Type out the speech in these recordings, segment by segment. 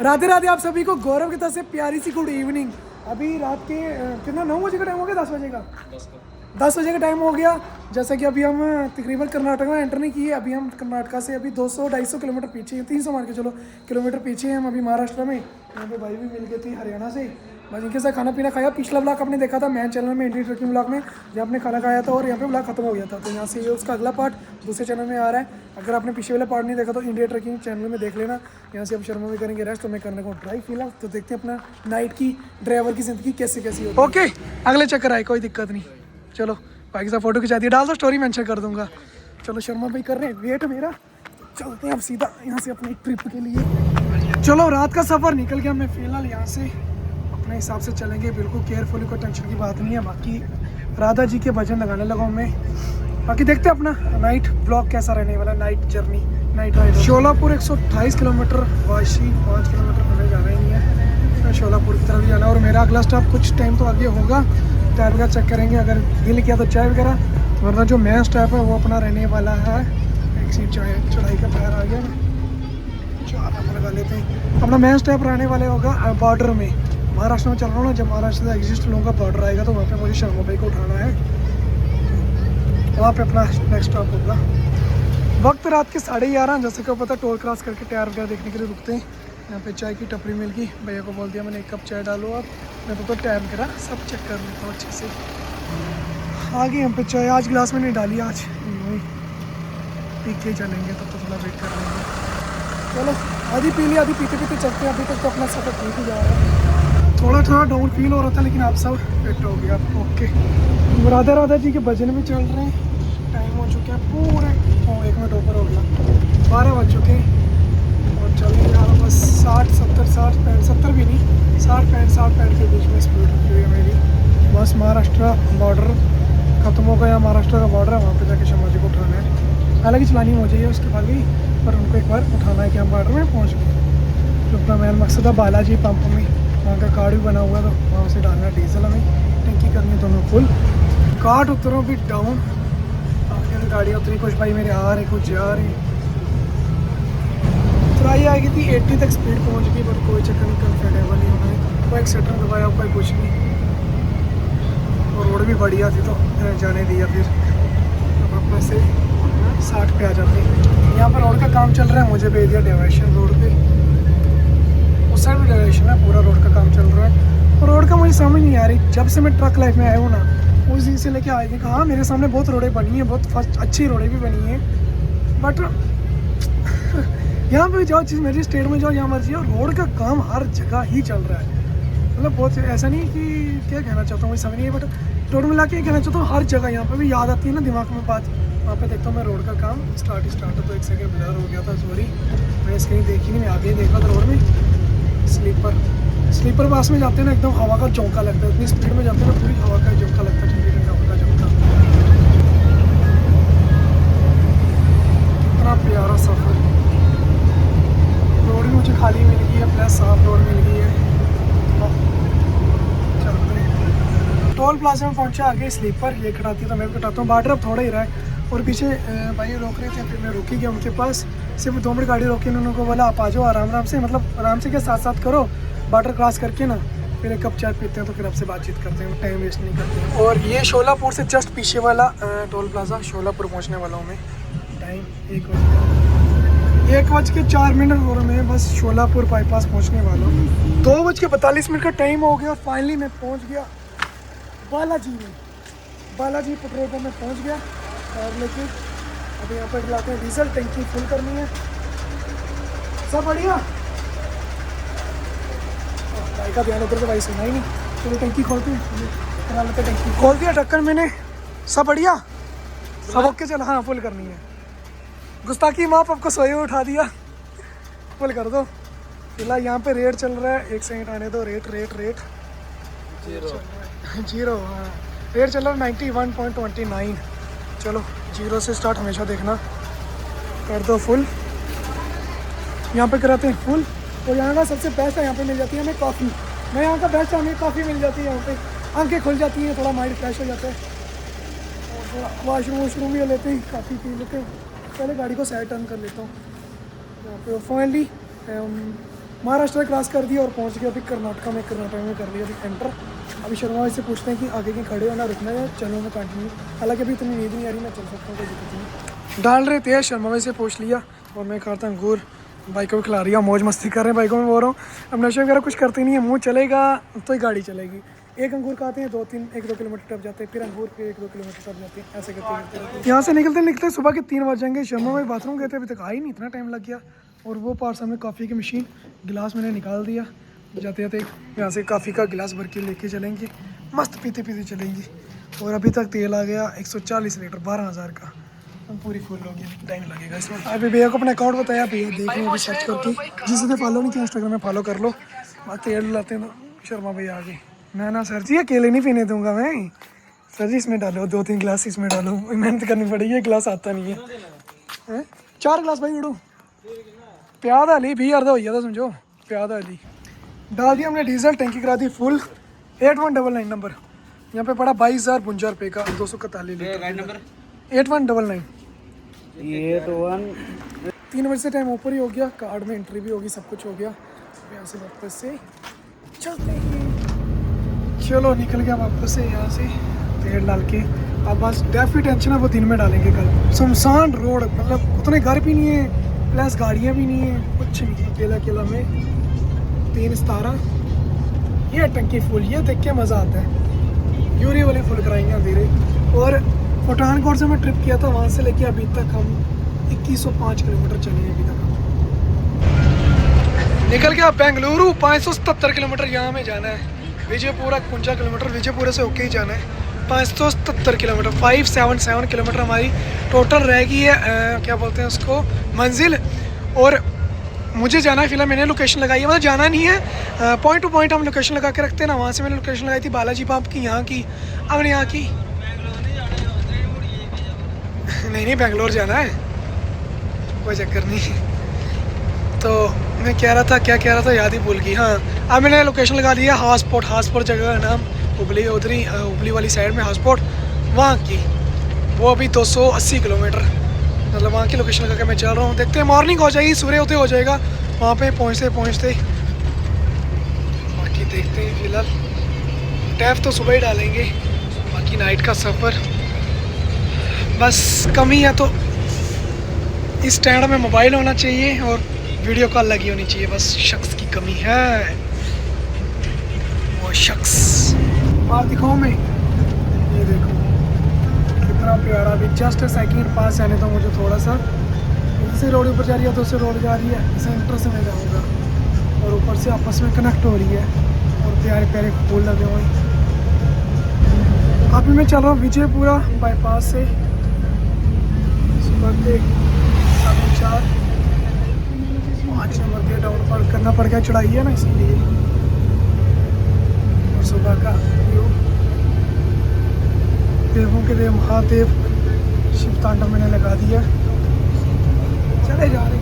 राधे राधे आप सभी को गौरव की तरफ से प्यारी सी गुड इवनिंग। अभी रात के कितना 9 बजे का टाइम हो गया, 10 बजे का 10 बजे का टाइम हो गया। जैसा कि अभी हम तकरीबन कर्नाटक में एंटर नहीं किए। अभी हम कर्नाटका से अभी 200-250 किलोमीटर पीछे हैं, 300 मान के चलो किलोमीटर पीछे हैं हम अभी महाराष्ट्र में। यहाँ पे भाई भी मिल गए थे हरियाणा से, बस इनके साथ खाना पीना खाया। पिछला ब्लॉग आपने देखा था मैन चैनल में, इंडियन ट्रकिंग ब्लॉग में, जहाँ आपने खाना खाया था और यहाँ पे ब्लॉग खत्म हो गया था। तो यहाँ से ये उसका अगला पार्ट दूसरे चैनल में आ रहा है। अगर आपने पीछे वाला पार्ट नहीं देखा तो इंडिया ट्रकिंग चैनल में देख लेना। यहाँ से अब शर्मा भी करेंगे रेस्ट, तो मैं करने को ड्राइव फिलहाल। तो देखते हैं अपना नाइट की ड्राइवर की ज़िंदगी कैसे कैसी होती है। ओके, अगले चक्कर आए, कोई दिक्कत नहीं। चलो भाई के साथ फोटो खिंचा दी, डाल दो स्टोरी मेंशन कर दूंगा। चलो शर्मा भाई कर रहे हैं वेट मेरा, चलते हैं अब सीधा यहाँ से अपनी ट्रिप के लिए। चलो रात का सफ़र निकल गया। मैं फिलहाल यहाँ से अपने हिसाब से चलेंगे, बिल्कुल केयरफुली, कोई टेंशन की बात नहीं है। बाकी राधा जी के भजन लगाने लगा हूँ मैं। बाकी देखते हैं अपना नाइट ब्लॉग कैसा रहने वाला है, night journey, night ride. Solapur 128 kilometre, Vashi 5 kilometre हमें जाना ही नहीं है, शोलापुर की तरफ भी जाना है। और मेरा अगला स्टॉप कुछ टाइम तो आगे होगा, टायर वगैरह चेक करेंगे, अगर दिल किया तो चाय वगैरह, वरना जो मेन स्टॉप है वो अपना रहने वाला है। एक सीट चढ़ाई का टायर आ गया, चार लगा लेते हैं। अपना मेन स्टॉप रहने वाले होगा बॉर्डर में, महाराष्ट्र में चल रहा हूँ ना। जब महाराष्ट्र से एग्जिस्ट लोगों का बॉर्डर आएगा तो वहाँ पे मुझे शर्मा भाई को उठाना है, वहाँ पे अपना नेक्स्ट स्टॉप होगा। वक्त रात के 11:30, जैसे कि पता टोल क्रॉस करके टायर वगैरह देखने के लिए रुकते हैं। यहाँ पे चाय की टपरी मिल गई, भैया को बोल दिया मैंने 1 कप चाय डालो आप, मैं तो टायर वगैरह सब चेक कर लेता हूँ अच्छे से। आगे हम पे चाय आज गिलास में नहीं डाली, आज पी के चलेंगे, तब तो थोड़ा वेट कर लेंगे। चलो आधी पी ली, आधी पीते पीते चलते हैं। अभी तक तो अपना सफ़र ठीक ही जा रहा है, थोड़ा डाउन फील हो रहा था, लेकिन आप सब फिट हो गया। ओके, राधा राधा जी के भजन भी चल रहे हैं। टाइम हो चुका है पूरे 1 मिनट ऊपर हो गया, 12 बज चुके हैं और चल रहा है बस 60-70 भी नहीं, 60-65 के बीच में स्पीड रखी हुई है मेरी। बस महाराष्ट्र बॉर्डर ख़त्म हो गया, महाराष्ट्र का बॉर्डर है, वहाँ पे जाके शर्मा जी को उठाना है। हालांकि चलानी हो जाइए उसके बाद भी, पर उनको एक बार उठाना है कि हम बॉर्डर में पहुँच गए। जो अपना मेन मकसद है बालाजी पंप में, वहाँ का कार्ड भी बना हुआ है, तो वहाँ से डालना डीजल, हमें टंकी करनी है दोनों फुल। घाट उतरो भी डाउन, आगे गाड़ी उतरी, कुछ भाई मेरे आ रहे, कुछ जा रहे। ट्राई आएगी थी 80 तक स्पीड पहुँच गई, पर कोई चक्कर नहीं, कंफर्टेबल नहीं होना, कोई एक्सीटर दबाया, कोई कुछ नहीं। और रोड भी बढ़िया थी तो जाने दिया। फिर अब अपने से 60 पे आ जाते हैं। यहाँ पर रोड का काम चल रहा है, मुझे भेज दिया डाइवर्शन रोड पे, उस साइड भी डायरेक्शन है, पूरा रोड का काम चल रहा है। और रोड का मुझे समझ नहीं आ रही, जब से मैं ट्रक लाइफ में आया हूँ ना, उस दिन से लेके आए थे। हाँ मेरे सामने बहुत रोडें बनी हैं, बहुत फर्स्ट अच्छी रोडें भी बनी हैं, बट यहाँ पे जाओ, चीज़ मेरी स्टेट में जाओ, यहाँ मर्जी हो, रोड का काम हर जगह ही चल रहा है। मतलब बहुत ऐसा नहीं कि क्या कहना चाहता हूँ मुझे समझ नहीं है, बट टोटल मिला के कहना चाहता हूँ हर जगह। यहाँ पे भी याद आती है ना दिमाग में बात, वहाँ पे देखता हूँ मैं रोड का काम स्टार्ट तो 1 सेकंड ब्लर हो गया था, सॉरी मैंने स्क्रीन देखी नहीं, मैं आगे देखा था रोड में। स्लीपर बस में जाते हैं ना, एकदम हवा का झोंका लगता है, इतनी स्पीड में जाते हैं ना, पूरी हवा का झोंका लगता है, ठंडी ठंडी हवा का झोंका। कितना प्यारा सफ़र, रोड भी मुझे खाली मिल गई है, प्लस साफ रोड मिल गई है। चलते हैं, टोल प्लाजा में पहुंचा, आगे स्लीपर ये कटाती तो मैं भी कटाता हूँ, बार्डर अब थोड़ा ही रहा है। और पीछे भाई रोक रहे थे, फिर मैं रुकी गया उनके पास, सिर्फ 2 मिनट गाड़ी रोकी, उन्होंने बोला आप आ जाओ आराम से, मतलब आराम से क्या साथ करो, बॉर्डर क्रॉस करके ना फिर 1 कप चाय पीते हैं, तो फिर आपसे बातचीत करते हैं, टाइम वेस्ट नहीं करते हैं। और ये शोलापुर से जस्ट पीछे वाला टोल प्लाजा, शोलापुर पहुंचने वाला हूँ मैं। टाइम 1:04 और मैं बस शोलापुर बाईपास पहुंचने वाला हूँ। 2:42 का टाइम हो गया और फाइनली मैं पहुँच गया बालाजी में। बालाजी पेट्रोल पंप में पहुँच गया और लेके अभी यहाँ पर लाते हैं डीजल, टंकी फुल करनी है। सब बढ़िया, भाई का ध्यान उधर तो भाई सुना ही नहीं। चलो टंकी खोलते हैं, करा लेते हैं, टंकी खोल दिया, ढक्कन मैंने, सब बढ़िया, सब ओके। चलो हाँ फुल करनी है, गुस्ताखी माफ, आपको सोए हुए उठा दिया, फुल कर दो। फिलहाल यहाँ पे रेट चल रहा है, 1 सेकंड आने दो, रेट जीरो, हाँ रेट चल रहा है 91.29। चलो 0 से स्टार्ट हमेशा देखना, कर दो फुल, यहाँ पे कराते हैं फुल। और यहाँ का सबसे बेस्ट है, यहाँ पे मिल जाती है हमें कॉफ़ी, मैं यहाँ का बेस्ट है, हमें कॉफ़ी मिल जाती है यहाँ पे, आंखें खुल जाती हैं, थोड़ा माइंड फ्रेश हो जाता है, और थोड़ा वाशरूम भी लेते हैं, काफ़ी पी लेते हैं। पहले गाड़ी को साइड टर्न कर लेता हूँ यहाँ पे। फाइनली महाराष्ट्र क्रॉस कर दिया और पहुंच गया अभी कर्नाटका में कर लिया अभी एंटर। अभी शर्मा भाई से पूछते हैं कि आगे के खड़े होना रुकना है, चलो मैं कंटिन्यू। हालांकि अभी इतनी नींद नहीं आ रही, मैं चल सकता हूँ, कोई दिक्कत नहीं। डाल रहे थे शर्मा भाई से पूछ लिया और मैं खाता अंगूर बाइक को भी खिला रही है, मौज मस्ती कर रहे हैं बाइकों में, बोल रहा हूँ। अब नशे वगैरह कुछ करते नहीं है, मुँह चलेगा तो ही गाड़ी चलेगी। एक अंगूर खाते हैं 1-2 किलोमीटर टप जाते हैं, फिर अंगूर फिर 1-2 किलोमीटर टप जाते हैं, ऐसे करते हैं। यहाँ से निकलते सुबह के 3 बज जाएंगे। शर्मा भाई बाथरूम गए थे, अभी तक आई नहीं, इतना टाइम लग गया। और वो पास हमें कॉफ़ी की मशीन, गिलास मैंने निकाल दिया। जाते जाते यहाँ से कॉफ़ी का गिलास भर के लेके चलेंगे, मस्त पीते पीते चलेंगे। और अभी तक तेल आ गया 140 लीटर 12,000 का, हम पूरी फुल हो गई, टाइम लगेगा इसमें। अभी भैया को अपना अकाउंट बताया, भैया देख लो सर्च करके, जिसने फॉलो नहीं किया इंस्टाग्राम में फॉलो कर लो। तेल लाते हैं तो शर्मा भैया आ गए। ना सर जी अकेले नहीं पीने दूंगा मैं, सर जी इसमें डालो 2-3 गिलास, इसमें डालो, मेहनत करनी पड़ेगी, गिलास आता नहीं है। 4 गिलास भाई उड़ो, प्याद आली भी अर्धा हो जाता समझो, प्याद आली डाल दिया हमने। डीजल टैंकी करा दी फुल, 8199 नंबर, यहाँ पे पड़ा 22,052 रुपये का, 241 लीटर। 8199 3 बजे से टाइम ऊपर ही हो गया, कार्ड में एंट्री भी होगी, सब कुछ हो गया। यहाँ से वापस से चलते हैं, चलो निकल गया वापस से यहाँ से तेल डाल के। अब बस डेफी टेंशन है वो दिन में डालेंगे कल। सुनसान रोड, मतलब उतने घर भी नहीं है, प्लस गाड़ियाँ भी नहीं है, कुछ नहीं। अकेला में 3 सितारा, ये टंकी फुल, ये देख के मज़ा आता है। यूरी वाली फुल कराएंगे धीरे। और पठानकोट से मैं ट्रिप किया था, वहाँ से लेके अभी तक हम 2105 किलोमीटर चले हैं अभी तक। निकल गया बेंगलुरु, 577 किलोमीटर यहाँ में जाना है। विजयपुरा 51 किलोमीटर, विजयपुरा से होके ही जाना है। 577 किलोमीटर, 577 किलोमीटर हमारी टोटल रहेगी है, क्या बोलते हैं उसको, मंजिल। और मुझे जाना है, फिलहाल मैंने लोकेशन लगाई है, मतलब जाना नहीं है, पॉइंट टू पॉइंट हम लोकेशन लगा के रखते हैं ना। वहाँ से मैंने लोकेशन लगाई थी बालाजी पंप की, यहाँ की, हमने यहाँ की नहीं बेंगलोर जाना है, कोई चक्कर नहीं। तो मैं क्या कह रहा था याद ही भूल गई। हाँ, अब मैंने लोकेशन लगा दिया हासपोर्ट जगह का नाम, हुबली, उधर ही हुबली वाली साइड में हासपोर्ट, वहाँ की। वो अभी 280 किलोमीटर, मतलब वहाँ की लोकेशन लगा के मैं चल रहा हूँ। देखते हैं, मॉर्निंग हो जाएगी, सूर्य होते हो जाएगा वहाँ पे पहुँचते। बाकी देखते हैं, फिलहाल टैफ तो सुबह ही डालेंगे, बाकी नाइट का सफ़र। बस कमी है तो इस स्टैंड में मोबाइल होना चाहिए और वीडियो कॉल लगी होनी चाहिए, बस शख्स की कमी है, वो शख्स। बात दिखाओ मैं, ये देखो कितना प्यारा। अभी जस्ट सेकंड पास आने तो मुझे थोड़ा सा, इसे रोड ऊपर जा रही है तो उससे रोड जा रही है, सेंटर से मैं जाऊँगा और ऊपर से आपस में कनेक्ट हो रही है और प्यारे प्यारे फूल लगे हुए हैं। अभी मैं चल रहा हूँ विजयपुरा बाईपास से, सुबह के 4:30-5 नंबर के डाउन पर करना पड़ गया, चढ़ाई है ना इसीलिए। और सुबह का व्यू, देवों के देव महादेव शिव तांडव मैंने लगा दिया, चले जा रहे।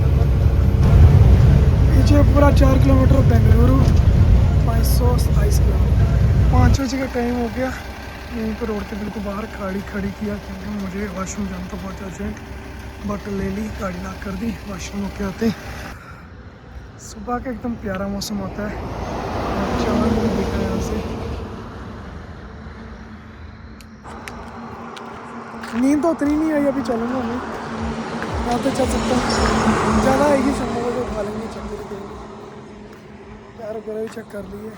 Vijayapura 4 kilometre, Bengaluru 527 kilometre. 5 बजे का टाइम हो गया, यहीं पर रोड के बिल्कुल बाहर खड़ी किया क्योंकि मुझे वॉशरूम जाना था बहुत अर्जेंट। बॉटल ले ली, गाड़ी लॉक कर दी, वॉशरूम होके आते। सुबह का एकदम प्यारा मौसम होता है, चांद भी दिख रहा है यहाँ से। नींद तो उतनी नहीं आई, अभी चलूँगा मैं, यहाँ तो चल सकता हूँ, ज़्यादा आएगी शाम को तो खा लेंगे, चलते रुकेंगे। पैर वगैरह भी चेक कर लिए।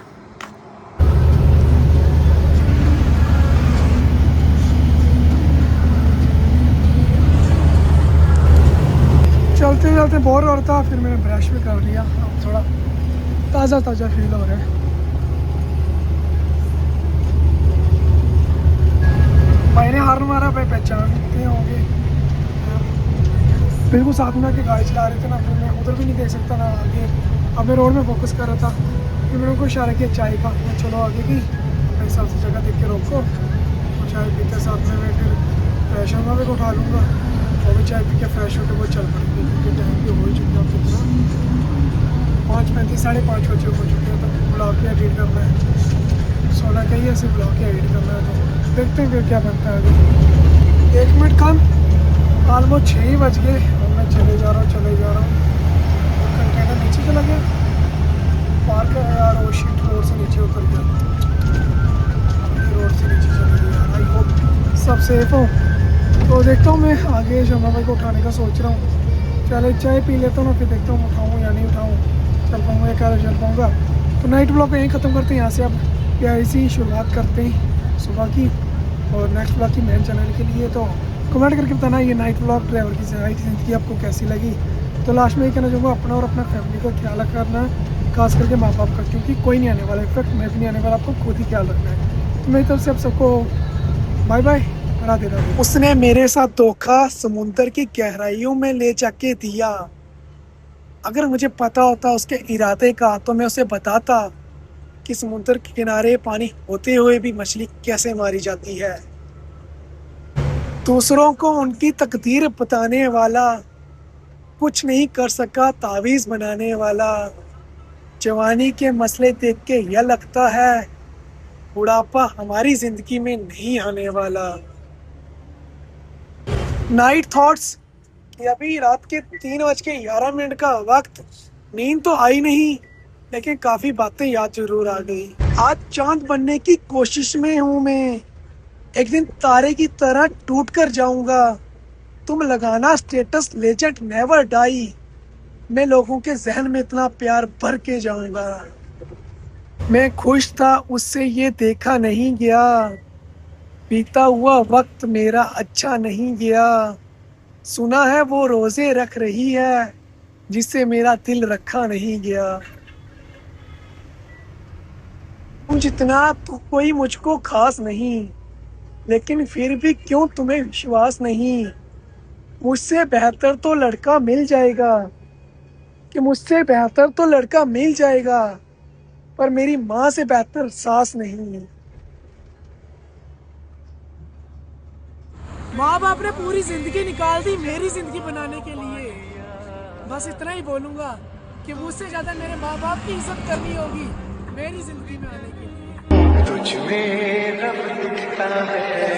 चलते चलते बोर हो रहा था, फिर मैंने ब्रश भी कर लिया, अब थोड़ा ताज़ा फील हो रहा है। भाई ने हार्न मारा, भाई पहचानते होंगे, बिल्कुल साथ में आके गाड़ी चला रहे थे ना, फिर मैं उधर भी नहीं देख सकता ना आगे। अब मैं रोड में फोकस कर रहा था, फिर मैंने उनको इशारा किया चाय का, मैं चलो आगे की अपने हिसाब से जगह देख के रोको, और चाय पी के साथ में मैं फिर फ्रेश होगा भी उठा लूँगा, और भी चाय पी के फ्रेश होकर वो चल पड़ेंगे क्योंकि टाइम भी हो ही चुका है कितना, 5:35 5:30 बजे हो चुके हैं। तो ब्लॉग की एडिट करना है, सोना का ही ऐसे ब्लॉग की एडिट करना है, तो देखते हैं फिर क्या बनता है अभी। 1 मिनट कम, ऑलमोस्ट 6 ही बज गए और मैं चले जा रहा हूँ। और कंटेनर नीचे चला गया, सेफ हो। तो देखता हूँ मैं आगे शर्मा भाई को उठाने का सोच रहा हूँ। चले चाय पी लेता हूँ ना, फिर देखता हूँ उठाऊँ या नहीं उठाऊँ, चल पाऊँगा या क्या चल पाऊँगा। तो नाइट ब्लॉग को यहीं ख़त्म करते हैं, यहाँ से अब प्यारी सी शुरुआत करते हैं सुबह की। और नेक्स्ट ब्लॉग की मेन चैनल के लिए तो कमेंट करके बताना ये नाइट ब्लॉग ड्राइवर की ज़िंदगी आपको कैसी लगी। तो लास्ट में ये कहना चाहूँगा, अपना और अपना फैमिली का ख्याल करना, खास करके माँ बाप का, क्योंकि कोई नहीं आने वाला, इनफैक्ट मैं भी नहीं आने वाला, आपको खुद ही ख्याल रखना है। तो मेरी तरफ से आप सबको बाय बाय, राधे राधे। उसने मेरे साथ धोखा समुंदर की गहराइयों में ले जाके दिया। अगर मुझे पता होता उसके इरादे का तो मैं उसे बताता कि समुंदर के किनारे पानी होते हुए भी मछली कैसे मारी जाती है। दूसरों को उनकी तकदीर बताने वाला, कुछ नहीं कर सका तावीज़ बनाने वाला। जवानी के मसले देख के यह लगता है बुढ़ापा हमारी जिंदगी में नहीं आने वाला। नाइट थॉट्स कि अभी रात के 3:11 का वक्त, नींद तो आई नहीं लेकिन काफी बातें याद जरूर आ गई। आज चांद बनने की कोशिश में हूँ मैं, एक दिन तारे की तरह टूट कर जाऊंगा। तुम लगाना स्टेटस लेजेंड नेवर डाई, मैं लोगों के जहन में इतना प्यार भर के जाऊंगा। मैं खुश था उससे ये देखा नहीं गया, बीता हुआ वक्त मेरा अच्छा नहीं गया। सुना है वो रोजे रख रही है जिससे मेरा दिल रखा नहीं गया। तुम जितना तो कोई मुझको खास नहीं, लेकिन फिर भी क्यों तुम्हें विश्वास नहीं। मुझसे बेहतर तो लड़का मिल जाएगा, कि मुझसे बेहतर तो लड़का मिल जाएगा, पर मेरी माँ से बेहतर सास नहीं। माँ बाप ने पूरी जिंदगी निकाल दी मेरी जिंदगी बनाने के लिए। बस इतना ही बोलूंगा कि मुझसे ज्यादा मेरे माँ बाप की इज्जत करनी होगी मेरी जिंदगी में आने के लिए। तुझ में रब दिखता है।